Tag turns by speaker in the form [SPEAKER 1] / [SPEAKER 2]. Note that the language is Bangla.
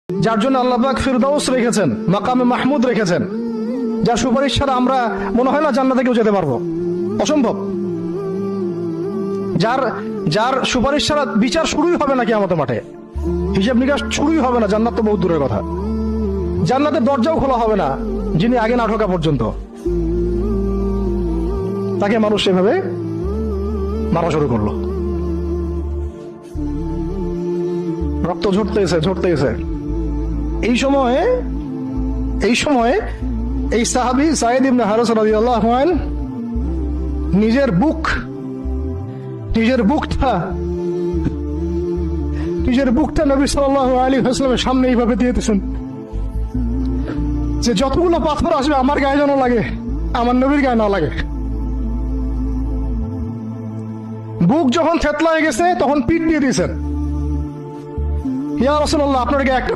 [SPEAKER 1] যার জন্য আল্লাহ পাক ফিরদাউস রেখেছেন, মাকামে মাহমুদ রেখেছেন, যার সুপারিশ ছাড়া আমরা মনে হয় না জান্নাতে কেউ যেতে পারবো, অসম্ভব। যার সুপারিশ ছাড়া বিচার শুরুই হবে না কিয়ামতের মাঠে, হিসাব নিকাশ শুরুই হবে না, জান্নাত তো বহুত দূরের কথা। জান্নাতের দরজাও খোলা হবে না যিনি আগে না ঢোকা পর্যন্ত, তাকে মানুষ সেভাবে মারা শুরু করলো। রক্ত ঝরতেছে। এই সময়ে এই সাহাবী সাঈদ ইবনে হারিস রাদিয়াল্লাহু আনহু নিজের বুকটা নবী সাল্লাল্লাহু আলাইহি ওয়াসাল্লামের সামনে এইভাবে দিয়ে দিয়েছেন যে যতগুলো পাথর আসবে আমার গায়ে যেন লাগে, আমার নবীর গায়ে না লাগে। বুক যখন থেতলা হয়ে গেছে তখন পিঠ দিয়ে দিয়েছেন, ইয়া রাসূলুল্লাহ আপনার গায়ে একটা